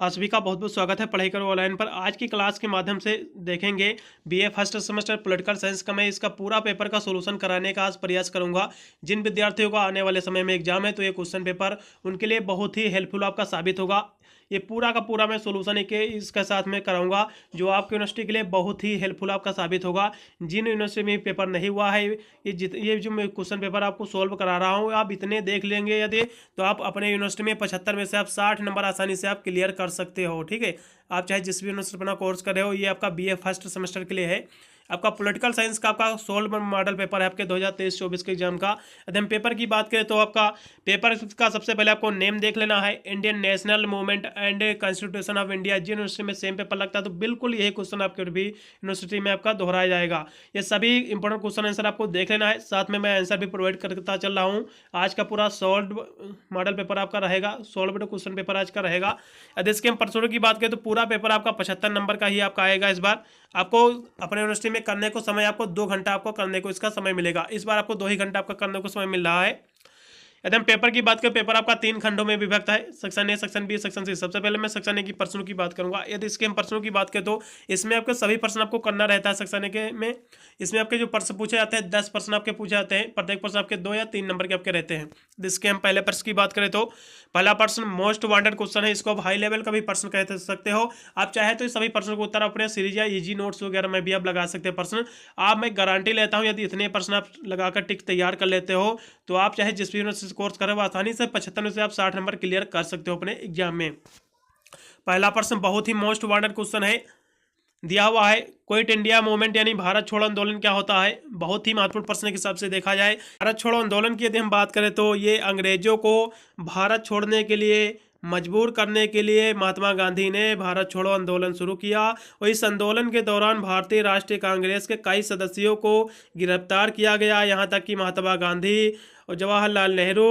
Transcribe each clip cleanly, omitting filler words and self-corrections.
आप सभी का बहुत बहुत स्वागत है पढ़ाई करो ऑनलाइन पर। आज की क्लास के माध्यम से देखेंगे BA first semester political science का। मैं इसका पूरा पेपर का सॉल्यूशन कराने का आज प्रयास करूंगा। जिन विद्यार्थियों का आने वाले समय में एग्जाम है तो ये क्वेश्चन पेपर उनके लिए बहुत ही हेल्पफुल आपका साबित होगा। ये पूरा का पूरा मैं सॉल्यूशन एक इसके साथ में कराऊंगा जो आपकी यूनिवर्सिटी के लिए बहुत ही हेल्पफुल आपका साबित होगा। जिन यूनिवर्सिटी में पेपर नहीं हुआ है ये जो मैं क्वेश्चन पेपर आपको सॉल्व करा रहा हूँ आप इतने देख लेंगे यदि तो आप अपने यूनिवर्सिटी में 75 में से आप 60 नंबर आसानी से आप क्लियर कर सकते हो। ठीक है, आप चाहे जिस भी यूनिवर्सिटी अपना कोर्स कर रहे हो, ये आपका बीए फर्स्ट सेमेस्टर के लिए है। आपका पॉलिटिकल साइंस का आपका सोल्व मॉडल पेपर है आपके 2023-24 के एग्जाम का। यदि हम पेपर की बात करें तो आपका पेपर का सबसे पहले आपको नेम देख लेना है, Indian national movement and constitution of India. जिन यूनिवर्सिटी में सेम पेपर लगता है तो बिल्कुल यही क्वेश्चन आपके भी यूनिवर्सिटी में आपका दोहराया जाएगा। ये सभी इंपॉर्टेंट क्वेश्चन आंसर आपको देख लेना है, साथ में मैं आंसर भी प्रोवाइड करता चल रहा हूँ। आज का पूरा सॉल्व मॉडल पेपर आपका रहेगा, सॉल्व क्वेश्चन पेपर आज का रहेगा। यदि इसके हम परसों की बात करें तो पूरा पेपर आपका 75 नंबर का ही आपका आएगा। इस बार आपको अपने यूनिवर्सिटी में करने को समय आपको 2 घंटा आपको करने को इसका समय मिलेगा। इस बार आपको 2 ही घंटा आपका करने को समय मिल रहा है। यदि हम पेपर की बात करें, पेपर आपका 3 खंडों में विभक्त है, section A, section B, section C. सबसे पहले मैं सेक्शन ए की प्रश्नों की बात करूंगा। यदि इसके हम प्रश्नों की बात करें तो इसमें आपके सभी प्रश्न आपको करना रहता है। सेक्शन ए के में इसमें आपके जो प्रश्न पूछे जाते हैं 10 प्रश्न आपके पूछे जाते हैं, प्रत्येक प्रश्न आपके 2 या 3 नंबर के आपके रहते हैं। जिसके हम पहले प्रश्न की बात करें तो पहला प्रश्न मोस्ट वांटेड क्वेश्चन है, इसको आप हाई लेवल का भी प्रश्न कह सकते हो। आप चाहे तो सभी प्रश्नों को उत्तर अपने सीरीज या इजी नोट्स वगैरह में भी आप लगा सकते हैं प्रश्न। आप मैं गारंटी लेता हूं यदि इतने प्रश्न आप लगाकर टिक तैयार कर लेते हो तो आप चाहे जिस भी यूनिवर्सिटी कोर्स करें आसानी से 75 में से आप 60 नंबर क्लियर कर सकते हो अपने एग्जाम में। पहला प्रश्न बहुत ही मोस्ट वांटेड क्वेश्चन है, दिया हुआ है क्विट इंडिया मूवमेंट यानी भारत छोड़ो आंदोलन क्या होता है। बहुत ही महत्वपूर्ण प्रश्न के हिसाब से देखा जाए, भारत छोड़ो आंदोलन की यदि हम बात करें तो ये अंग्रेजों को भारत छोड़ने के लिए मजबूर करने के लिए महात्मा गांधी ने भारत छोड़ो आंदोलन शुरू किया और इस आंदोलन के दौरान भारतीय राष्ट्रीय कांग्रेस के कई सदस्यों को गिरफ्तार किया गया। यहाँ तक कि महात्मा गांधी और जवाहरलाल नेहरू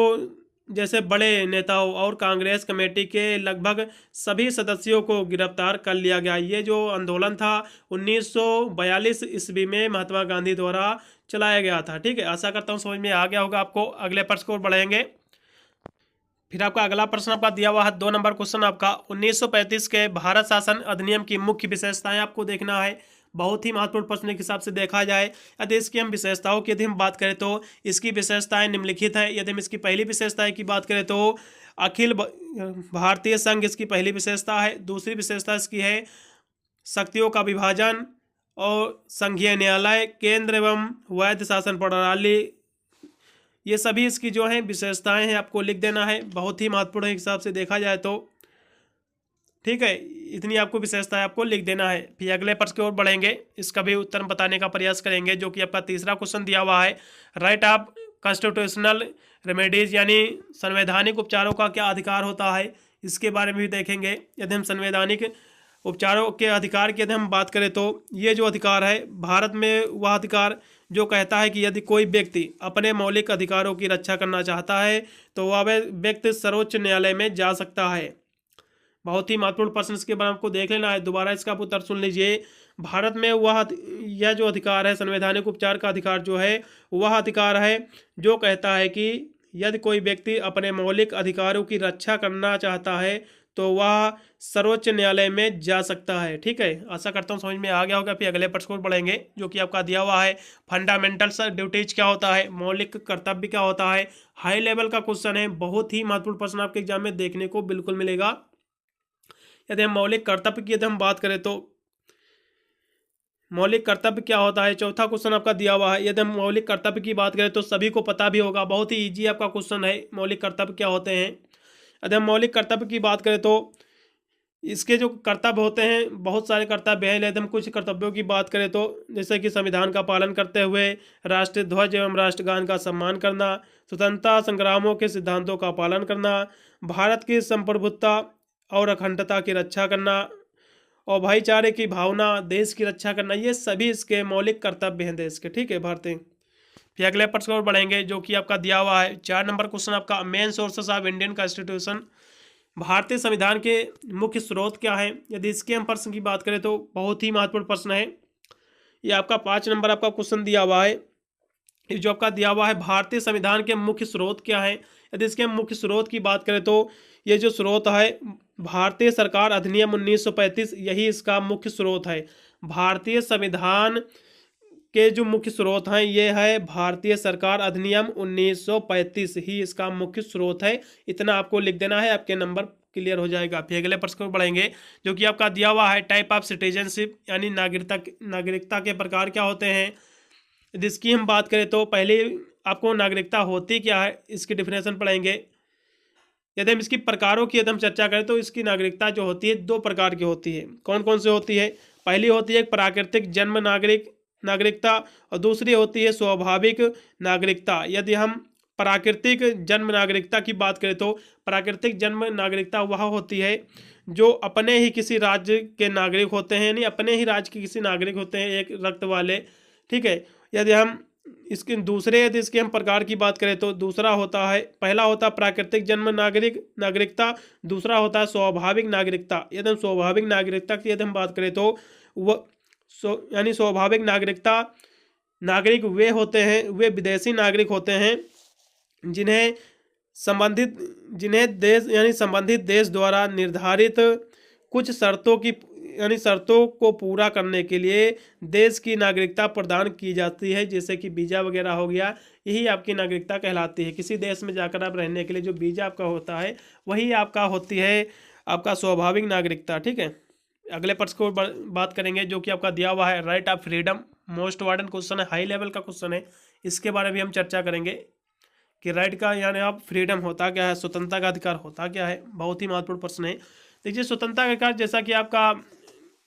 जैसे बड़े नेताओं और कांग्रेस कमेटी के लगभग सभी सदस्यों को गिरफ्तार कर लिया गया। ये जो आंदोलन था 1942 ईस्वी में महात्मा गांधी द्वारा चलाया गया था। ठीक है, आशा करता हूँ समझ में आ गया होगा आपको। अगले प्रश्न को बढ़ेंगे। फिर आपका अगला प्रश्न आपका दिया हुआ है 2 नंबर क्वेश्चन आपका 1935 के भारत शासन अधिनियम की मुख्य विशेषताएं आपको देखना है। बहुत ही महत्वपूर्ण प्रश्न के हिसाब से देखा जाए, यदि इसकी हम विशेषताओं की यदि हम बात करें तो इसकी विशेषताएं निम्नलिखित है। यदि हम इसकी पहली विशेषता की बात करें तो अखिल भारतीय संघ इसकी पहली विशेषता है। दूसरी विशेषता इसकी है शक्तियों का विभाजन और संघीय न्यायालय, केंद्र एवं वैध शासन प्रणाली। ये सभी इसकी जो है विशेषताएं हैं, आपको लिख देना है। बहुत ही महत्वपूर्ण हिसाब से देखा जाए तो ठीक है, इतनी आपको विशेषताएं आपको लिख देना है। फिर अगले प्रश्न की ओर बढ़ेंगे, इसका भी उत्तर बताने का प्रयास करेंगे जो कि आपका तीसरा क्वेश्चन दिया हुआ है, राइट ऑफ कॉन्स्टिट्यूशनल रेमेडीज यानी संवैधानिक उपचारों का क्या अधिकार होता है, इसके बारे में भी देखेंगे। यदि हम संवैधानिक उपचारों के अधिकार की यदि हम बात करें तो ये जो अधिकार है भारत में वह अधिकार जो कहता है कि यदि कोई व्यक्ति अपने मौलिक अधिकारों की रक्षा करना चाहता है तो वह व्यक्ति सर्वोच्च न्यायालय में जा सकता है। बहुत ही महत्वपूर्ण प्रश्न, इसके बारे में आपको देख लेना है। दोबारा इसका आप उत्तर सुन लीजिए। भारत में यह जो अधिकार है संवैधानिक उपचार का अधिकार जो है वह अधिकार है जो कहता है कि यदि कोई व्यक्ति अपने मौलिक अधिकारों की रक्षा करना चाहता है तो वह सर्वोच्च न्यायालय में जा सकता है। ठीक है, आशा करता हूँ समझ में आ गया होगा। फिर अगले प्रश्न को बढ़ेंगे जो कि आपका दिया हुआ है फंडामेंटल्स ड्यूटीज क्या होता है, मौलिक कर्तव्य क्या होता है। हाई लेवल का क्वेश्चन है, बहुत ही महत्वपूर्ण प्रश्न आपके एग्जाम में देखने को बिल्कुल मिलेगा। यदि हम मौलिक कर्तव्य की यदि हम बात करें तो मौलिक कर्तव्य क्या होता है, चौथा क्वेश्चन आपका दिया हुआ है। यदि हम मौलिक कर्तव्य की बात करें तो सभी को पता भी होगा, बहुत ही इजी आपका क्वेश्चन है, मौलिक कर्तव्य क्या होते हैं। यदि हम मौलिक कर्तव्य की बात करें तो इसके जो कर्तव्य होते हैं बहुत सारे कर्तव्य हैं। यदि हम कुछ कर्तव्यों की बात करें तो जैसे कि संविधान का पालन करते हुए राष्ट्रीय ध्वज एवं राष्ट्रगान का सम्मान करना, स्वतंत्रता संग्रामों के सिद्धांतों का पालन करना, भारत की संप्रभुता और अखंडता की रक्षा करना और भाईचारे की भावना, देश की रक्षा करना, ये सभी इसके मौलिक कर्तव्य हैं देश के। ठीक है भारतीय। फिर अगले प्रश्न और बढ़ेंगे जो कि आपका दिया हुआ है 4 नंबर क्वेश्चन आपका main sources of Indian constitution, भारतीय संविधान के मुख्य स्रोत क्या है। यदि इसके हम प्रश्न की बात करें तो बहुत ही महत्वपूर्ण प्रश्न है। ये आपका 5 नंबर आपका क्वेश्चन दिया हुआ है, ये जो आपका दिया हुआ है भारतीय संविधान के मुख्य स्रोत क्या है। यदि इसके मुख्य स्रोत की बात करें तो ये जो स्रोत है भारतीय सरकार अधिनियम 1935, यही इसका मुख्य स्रोत है। भारतीय संविधान के जो मुख्य स्रोत हैं ये है भारतीय सरकार अधिनियम 1935 ही इसका मुख्य स्रोत है। इतना आपको लिख देना है, आपके नंबर क्लियर हो जाएगा। फिर अगले प्रश्न को बढ़ेंगे जो कि आपका दिया हुआ है टाइप ऑफ सिटीजनशिप, यानी नागरिकता के प्रकार क्या होते हैं। जिसकी हम बात करें तो पहले आपको नागरिकता होती क्या है इसकी डिफिनेशन पढ़ेंगे। यदि हम इसकी प्रकारों की यदि हम चर्चा करें तो इसकी नागरिकता जो होती है दो प्रकार की होती है। कौन कौन से होती है। पहली होती है प्राकृतिक जन्म नागरिकता और दूसरी होती है स्वाभाविक नागरिकता। यदि हम प्राकृतिक जन्म नागरिकता की बात करें तो प्राकृतिक जन्म नागरिकता वह होती है जो अपने ही किसी राज्य के नागरिक होते हैं, यानी अपने ही राज्य के किसी नागरिक होते हैं, एक रक्त वाले। ठीक है। यदि हम यदि इसके हम प्रकार की बात करें तो दूसरा होता है, पहला होता है प्राकृतिक जन्म नागरिकता, दूसरा होता है स्वाभाविक नागरिकता। यदि हम स्वाभाविक नागरिकता की यदि हम बात करें तो वह यानी स्वाभाविक नागरिक वे होते हैं, वे विदेशी नागरिक होते हैं जिन्हें संबंधित देश द्वारा निर्धारित कुछ शर्तों को पूरा करने के लिए देश की नागरिकता प्रदान की जाती है, जैसे कि वीज़ा वगैरह हो गया। यही आपकी नागरिकता कहलाती है। किसी देश में जाकर आप रहने के लिए जो वीज़ा आपका होता है वही आपका होती है आपका स्वाभाविक नागरिकता। ठीक है। अगले प्रश्न को बात करेंगे जो कि आपका दिया हुआ है right of freedom. Most important question है, हाई लेवल का क्वेश्चन है। इसके बारे में भी हम चर्चा करेंगे कि राइट का यानी आप फ्रीडम होता क्या है, स्वतंत्रता का अधिकार होता क्या है। बहुत ही महत्वपूर्ण प्रश्न है। देखिए स्वतंत्रता का अधिकार जैसा कि आपका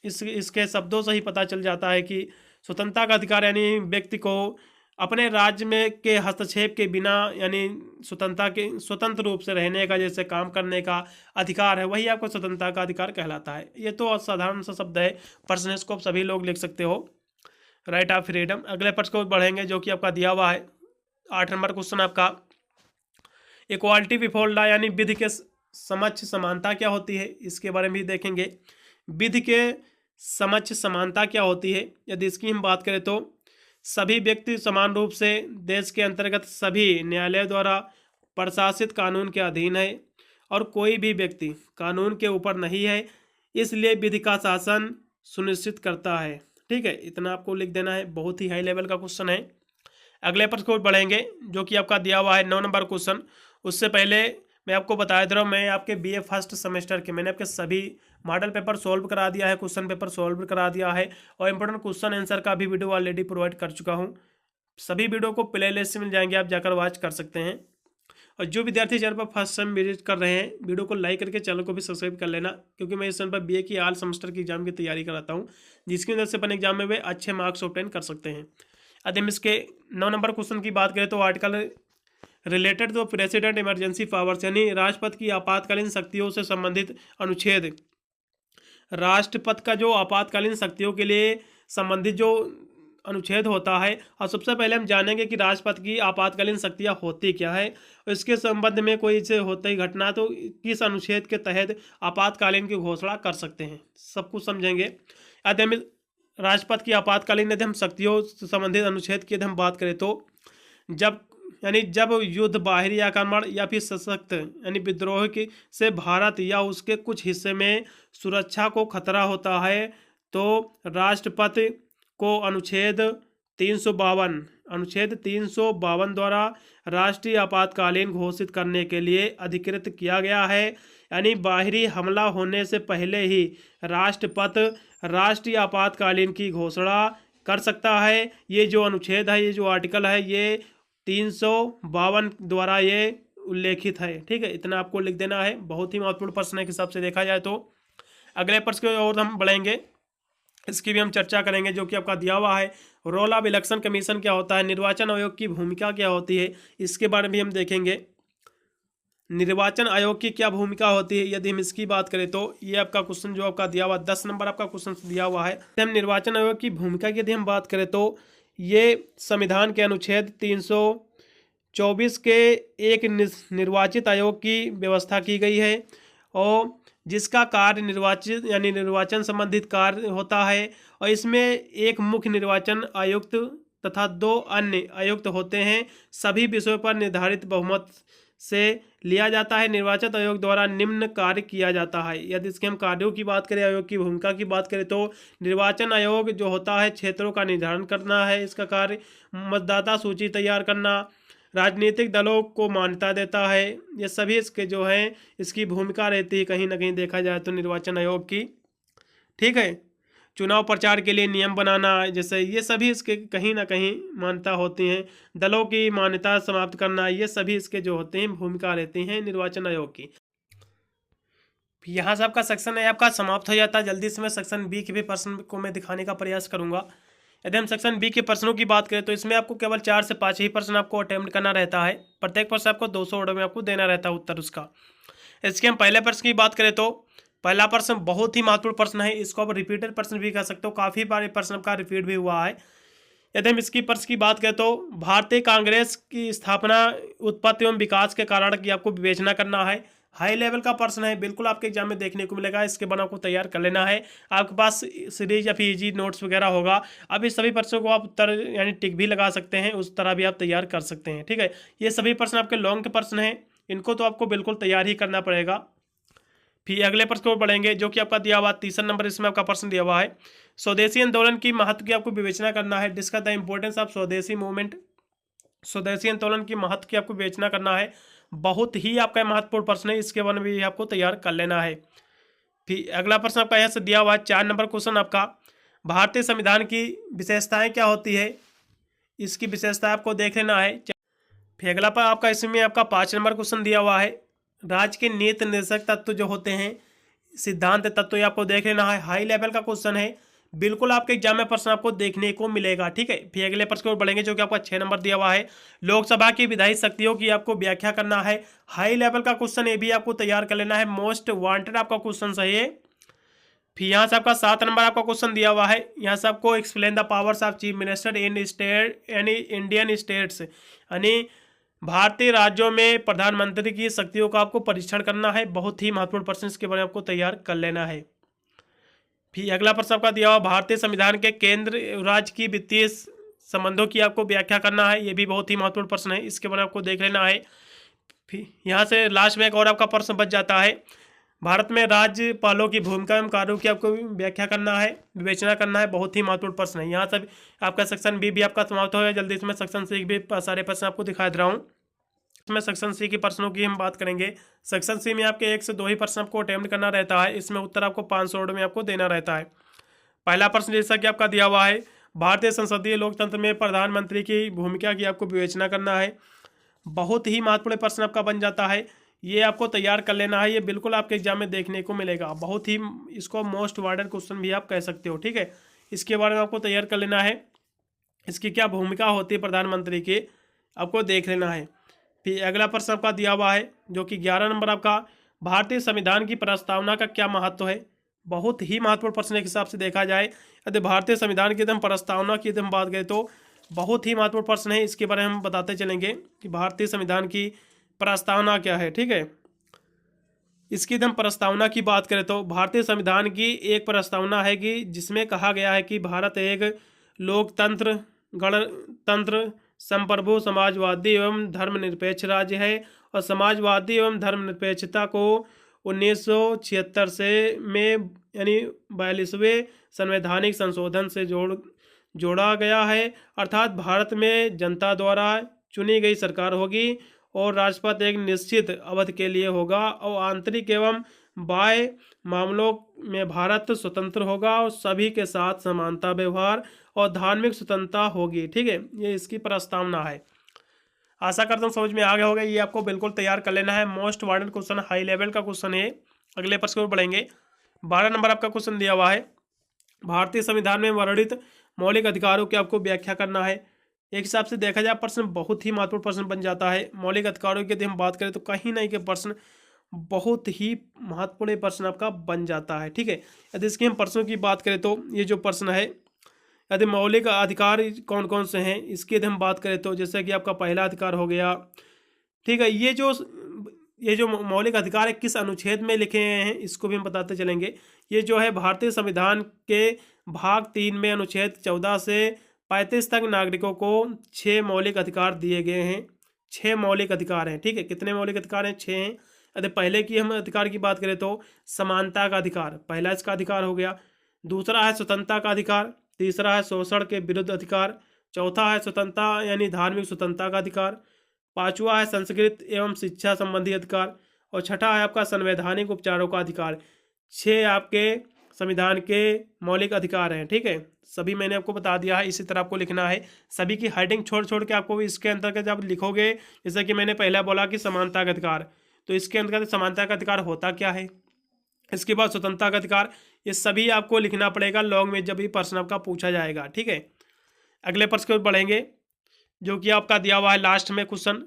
इसके शब्दों से ही पता चल जाता है कि स्वतंत्रता का अधिकार यानी व्यक्ति को अपने राज्य में के हस्तक्षेप के बिना यानी स्वतंत्र रूप से रहने का, जैसे काम करने का अधिकार है, वही आपको स्वतंत्रता का अधिकार कहलाता है। ये तो साधारण सा शब्द है, प्रश्न इसको आप सभी लोग लिख सकते हो, राइट ऑफ फ्रीडम। अगले प्रश्न को बढ़ेंगे जो कि आपका दिया हुआ है 8 नंबर क्वेश्चन आपका इक्वालिटी बिफोर लॉ, यानी विधि के समक्ष समानता क्या होती है, इसके बारे में भी देखेंगे। विधि के समक्ष समानता क्या होती है। यदि इसकी हम बात करें तो सभी व्यक्ति समान रूप से देश के अंतर्गत सभी न्यायालय द्वारा प्रशासित कानून के अधीन है और कोई भी व्यक्ति कानून के ऊपर नहीं है, इसलिए विधि का शासन सुनिश्चित करता है। ठीक है, इतना आपको लिख देना है। बहुत ही हाई लेवल का क्वेश्चन है। अगले प्रश्न को बढ़ेंगे जो कि आपका दिया हुआ है 9 नंबर क्वेश्चन। उससे पहले मैं आपको बता दे रहा हूँ, मैं आपके बीए फर्स्ट सेमेस्टर के मैंने आपके सभी मॉडल पेपर सॉल्व करा दिया है, क्वेश्चन पेपर सॉल्व करा दिया है और इंपॉर्टेंट क्वेश्चन आंसर का भी वीडियो ऑलरेडी प्रोवाइड कर चुका हूँ। सभी वीडियो को प्ले लिस्ट में मिल जाएंगे, आप जाकर वॉच कर सकते हैं। और जो विद्यार्थी चैनल पर फर्स्ट टाइम विजिट कर रहे हैं, वीडियो को लाइक करके चैनल को भी सब्सक्राइब कर लेना, क्योंकि मैं इस चैनल पर बीए की ऑल सेमेस्टर की एग्जाम की तैयारी कराता हूँ, जिसकी वजह से अपन एग्जाम में वे अच्छे मार्क्स ऑब्टेन कर सकते हैं। यदि हम इसके 9 नंबर क्वेश्चन की बात करें तो article related to president emergency powers, यानी राष्ट्रपति की आपातकालीन शक्तियों से संबंधित अनुच्छेद। राष्ट्रपति का जो आपातकालीन शक्तियों के लिए संबंधित जो अनुच्छेद होता है, और सबसे पहले हम जानेंगे कि राष्ट्रपति की आपातकालीन शक्तियाँ होती क्या है और इसके संबंध में कोई से होती घटना तो किस अनुच्छेद के तहत आपातकालीन की घोषणा कर सकते हैं, सब कुछ समझेंगे। यदि हम राष्ट्रपति की आपातकालीन यदि हम शक्तियों से संबंधित अनुच्छेद की यदि हम बात करें तो जब युद्ध, बाहरी आक्रमण या फिर सशक्त यानी विद्रोह से भारत या उसके कुछ हिस्से में सुरक्षा को खतरा होता है, तो राष्ट्रपति को अनुच्छेद 352 द्वारा राष्ट्रीय आपातकालीन घोषित करने के लिए अधिकृत किया गया है। यानी बाहरी हमला होने से पहले ही राष्ट्रपति राष्ट्रीय आपातकालीन की घोषणा कर सकता है। ये जो अनुच्छेद है, ये जो आर्टिकल है, ये 352 द्वारा ये उल्लेखित है। ठीक है, इतना आपको लिख देना है। बहुत ही महत्वपूर्ण प्रश्न के हिसाब से देखा जाए तो अगले प्रश्न की ओर हम बढ़ेंगे, इसकी भी हम चर्चा करेंगे जो कि आपका दिया हुआ है रोल ऑफ इलेक्शन कमीशन क्या होता है, निर्वाचन आयोग की भूमिका क्या होती है, इसके बारे में भी हम देखेंगे। निर्वाचन आयोग की क्या भूमिका होती है, यदि हम इसकी बात करें तो ये आपका क्वेश्चन जो आपका दिया हुआ 10 नंबर आपका क्वेश्चन दिया हुआ है। हम निर्वाचन आयोग की भूमिका की यदि हम बात करें तो ये संविधान के अनुच्छेद 324 के एक निर्वाचित आयोग की व्यवस्था की गई है और जिसका कार्य निर्वाचन संबंधित कार्य होता है, और इसमें एक मुख्य निर्वाचन आयुक्त तथा 2 अन्य आयुक्त होते हैं। सभी विषयों पर निर्धारित बहुमत से लिया जाता है। निर्वाचन आयोग द्वारा निम्न कार्य किया जाता है। यदि इसके हम कार्यों की बात करें, आयोग की भूमिका की बात करें, तो निर्वाचन आयोग जो होता है क्षेत्रों का निर्धारण करना है इसका कार्य, मतदाता सूची तैयार करना, राजनीतिक दलों को मान्यता देता है। ये सभी इसके जो हैं इसकी भूमिका रहती है कहीं ना कहीं देखा जाए तो निर्वाचन आयोग की। ठीक है, चुनाव प्रचार के लिए नियम बनाना, जैसे ये सभी इसके कहीं ना कहीं मान्यता होती हैं। दलों की मान्यता समाप्त करना, ये सभी इसके जो होते हैं भूमिका रहती हैं निर्वाचन आयोग की। यहाँ से आपका सेक्शन ए आपका समाप्त हो जाता है। जल्दी से मैं सेक्शन बी के भी प्रश्न को मैं दिखाने का प्रयास करूँगा। यदि हम सेक्शन बी के प्रश्नों की बात करें तो इसमें आपको केवल 4 से 5 ही प्रश्न आपको अटेम्प्ट करना रहता है। प्रत्येक प्रश्न आपको 200 वर्ड में आपको देना रहता है उत्तर उसका। इसके हम पहले प्रश्न की बात करें तो पहला प्रश्न बहुत ही महत्वपूर्ण प्रश्न है, इसको आप रिपीटेड प्रश्न भी कह सकते हो, काफ़ी बार प्रश्न आपका रिपीट भी हुआ है। यदि हम इसकी प्रश्न की बात करें तो भारतीय कांग्रेस की स्थापना, उत्पत्ति एवं विकास के कारण की आपको विवेचना करना है। हाई लेवल का प्रश्न है, बिल्कुल आपके एग्जाम में देखने को मिलेगा। इसके बना को तैयार कर लेना है। आपके पास सीरीज या फिर इजी नोट्स वगैरह होगा। अब इस सभी प्रश्नों को आप उत्तर यानी टिक भी लगा सकते हैं, उस तरह भी आप तैयार कर सकते हैं। ठीक है, ये सभी प्रश्न आपके लॉन्ग के प्रश्न हैं, इनको तो आपको बिल्कुल तैयार ही करना पड़ेगा। फिर अगले प्रश्न को बढ़ेंगे जो कि आपका दिया हुआ 3 नंबर इसमें आपका प्रश्न दिया हुआ है। स्वदेशी आंदोलन की महत्व की आपको विवेचना करना है। डिस्कस द इंपॉर्टेंस ऑफ स्वदेशी मूवमेंट। स्वदेशी आंदोलन की महत्व की आपको विवेचना करना है। बहुत ही आपका महत्वपूर्ण प्रश्न है, इसके बारे में भी आपको तैयार कर लेना है। फिर अगला प्रश्न आपका यहाँ से दिया हुआ है 4 नंबर क्वेश्चन आपका, भारतीय संविधान की विशेषताएं क्या होती है, इसकी विशेषता आपको देख लेना है। फिर अगला पर आपका इसमें आपका 5 नंबर क्वेश्चन दिया हुआ है, राज्य के नीति निर्देशक तत्व जो होते हैं, सिद्धांत तत्व, ये आपको देख लेना है। हाई लेवल का क्वेश्चन है, बिल्कुल आपके एग्जाम में प्रश्न आपको देखने को मिलेगा। ठीक है, फिर अगले प्रश्न की ओर बढ़ेंगे जो कि आपका 6 नंबर दिया हुआ है, लोकसभा की विधायी शक्तियों की आपको व्याख्या करना है। हाई लेवल का क्वेश्चन ये भी आपको तैयार कर लेना है, मोस्ट वांटेड आपका क्वेश्चन सही है। फिर यहाँ से आपका 7 नंबर आपका क्वेश्चन दिया हुआ है, यहाँ से आपको explain the powers of chief minister in state यानी इंडियन स्टेट्स, यानी भारतीय राज्यों में प्रधानमंत्री की शक्तियों का आपको परीक्षण करना है। बहुत ही महत्वपूर्ण प्रश्न, इसके बारे में आपको तैयार कर लेना है। फिर अगला प्रश्न आपका दिया हुआ, भारतीय संविधान के केंद्र राज्य की वित्तीय संबंधों की आपको व्याख्या करना है। ये भी बहुत ही महत्वपूर्ण प्रश्न है, इसके बारे में आपको देख लेना है। फिर यहाँ से लास्ट में एक और आपका प्रश्न बच जाता है, भारत में राज्यपालों की भूमिका एवं कार्यों की आपको व्याख्या करना है, विवेचना करना है। बहुत ही महत्वपूर्ण प्रश्न है। यहाँ से आपका सेक्शन बी भी आपका समाप्त हो गया। जल्दी से मैं सेक्शन सी भी सारे प्रश्न आपको दिखा दे रहा हूँ। इसमें सेक्शन सी के प्रश्नों की हम बात करेंगे। सेक्शन सी में आपके 1 से 2 ही प्रश्न आपको अटेम्प्ट करना रहता है। इसमें उत्तर आपको 500 वर्ड में आपको देना रहता है। पहला प्रश्न जैसा कि आपका दिया हुआ है, भारतीय संसदीय लोकतंत्र में प्रधानमंत्री की भूमिका की आपको विवेचना करना है। बहुत ही महत्वपूर्ण प्रश्न आपका बन जाता है, ये आपको तैयार कर लेना है। ये बिल्कुल आपके एग्जाम में देखने को मिलेगा। बहुत ही इसको मोस्ट वांटेड क्वेश्चन भी आप कह सकते हो। ठीक है, इसके बारे में आपको तैयार कर लेना है, इसकी क्या भूमिका होती है प्रधानमंत्री की, आपको देख लेना है। फिर अगला प्रश्न आपका दिया हुआ है जो कि 11 नंबर आपका, भारतीय संविधान की प्रस्तावना का क्या महत्व है। बहुत ही महत्वपूर्ण प्रश्न के हिसाब से देखा जाए, यदि भारतीय संविधान की हम प्रस्तावना की हम बात करें तो बहुत ही महत्वपूर्ण प्रश्न है। इसके बारे में हम बताते चलेंगे कि भारतीय संविधान की प्रस्तावना क्या है। ठीक है, इसकी हम प्रस्तावना की बात करें तो भारतीय संविधान की एक प्रस्तावना है कि जिसमें कहा गया है कि भारत एक लोकतंत्र, गणतंत्र, संप्रभु, समाजवादी एवं धर्मनिरपेक्ष राज्य है और समाजवादी एवं धर्मनिरपेक्षता को 1976 से में यानी 42वें संवैधानिक संशोधन से जोड़ा गया है। अर्थात भारत में जनता द्वारा चुनी गई सरकार होगी और राष्ट्रपति एक निश्चित अवधि के लिए होगा और आंतरिक एवं बाह्य मामलों में भारत स्वतंत्र होगा और सभी के साथ समानता व्यवहार और धार्मिक स्वतंत्रता होगी। ठीक है, ये इसकी प्रस्तावना है। आशा करता हूँ समझ में आ गया होगा। ये आपको बिल्कुल तैयार कर लेना है, most wanted question, high level का क्वेश्चन है। अगले प्रश्न को बढ़ेंगे। 12 नंबर आपका क्वेश्चन दिया हुआ है, भारतीय संविधान में वर्णित मौलिक अधिकारों की आपको व्याख्या करना है। एक हिसाब से देखा जाए प्रश्न बहुत ही महत्वपूर्ण प्रश्न बन जाता है। मौलिक अधिकारों की यदि हम बात करें तो कहीं ना कहीं प्रश्न बहुत ही महत्वपूर्ण प्रश्न आपका बन जाता है। ठीक है, यदि इसके हम प्रश्नों की बात करें तो ये जो प्रश्न है, यदि मौलिक अधिकार कौन कौन से हैं इसकी यदि हम बात करें तो जैसे कि आपका पहला अधिकार हो गया। ठीक है, ये जो मौलिक अधिकार है किस अनुच्छेद में लिखे हैं इसको भी हम बताते चलेंगे। ये जो है भारतीय संविधान के भाग 3 में अनुच्छेद 14 से 35 तक नागरिकों को 6 मौलिक अधिकार दिए गए हैं। 6 मौलिक अधिकार हैं, ठीक है। कितने मौलिक अधिकार हैं? 6 हैं। यदि पहले की हम अधिकार की बात करें तो समानता का अधिकार पहला इसका अधिकार हो गया। दूसरा है स्वतंत्रता का अधिकार। तीसरा है शोषण के विरुद्ध अधिकार। चौथा है स्वतंत्रता यानी धार्मिक स्वतंत्रता का अधिकार। पांचवा है संस्कृत एवं शिक्षा संबंधी अधिकार। और छठा है आपका संवैधानिक उपचारों का अधिकार। 6 आपके संविधान के मौलिक अधिकार हैं, ठीक है। सभी मैंने आपको बता दिया है, इसी तरह आपको लिखना है। सभी की हेडिंग छोड़ छोड़ के आपको इसके अंतर्गत जब लिखोगे, जैसे कि मैंने पहले बोला कि समानता का अधिकार, तो इसके अंतर्गत समानता का अधिकार होता क्या है। इसके बाद स्वतंत्रता का अधिकार, ये सभी आपको लिखना पड़ेगा लॉन्ग में जब भी प्रश्न आपका पूछा जाएगा, ठीक है। अगले प्रश्न की ओर बढ़ेंगे, जो कि आपका दिया हुआ है लास्ट में क्वेश्चन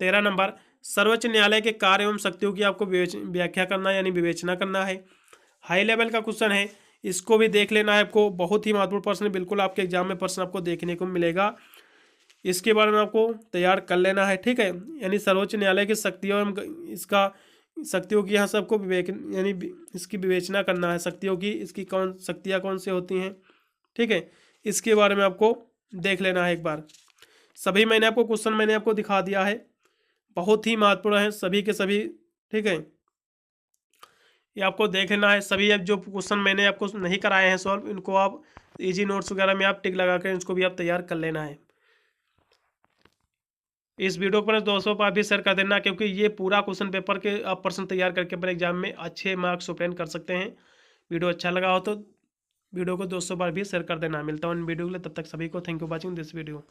13 नंबर। सर्वोच्च न्यायालय के कार्य एवं शक्तियों की आपको व्याख्या करना यानी विवेचना करना है। हाई लेवल का क्वेश्चन है, इसको भी देख लेना है आपको। बहुत ही महत्वपूर्ण प्रश्न, बिल्कुल आपके एग्जाम में प्रश्न आपको देखने को मिलेगा। इसके बारे में आपको तैयार कर लेना है, ठीक है। यानी सर्वोच्च न्यायालय की शक्तियों एवं इसका शक्तियों की यहाँ सबको यानी इसकी विवेचना करना है। शक्तियों की इसकी शक्तियाँ कौन सी होती हैं, ठीक है। इसके बारे में आपको देख लेना है एक बार। सभी मैंने आपको क्वेश्चन मैंने आपको दिखा दिया है, बहुत ही महत्वपूर्ण है सभी के सभी, ठीक है। ये आपको देख लेना है। सभी अब जो क्वेश्चन मैंने आपको नहीं कराए हैं सॉल्व, इनको आप इजी नोट्स वगैरह में आप टिक लगा कर इसको भी आप तैयार कर लेना है। इस वीडियो पर दोस्तों पर भी शेयर कर देना, क्योंकि ये पूरा क्वेश्चन पेपर के आप प्रश्न तैयार करके अपने एग्जाम में अच्छे मार्क्स ऑब्टेन कर सकते हैं। वीडियो अच्छा लगा हो तो वीडियो को दोस्तों पर भी शेयर कर देना। मिलता हूँ इन वीडियो के लिए, तब तक सभी को thank you watching this video.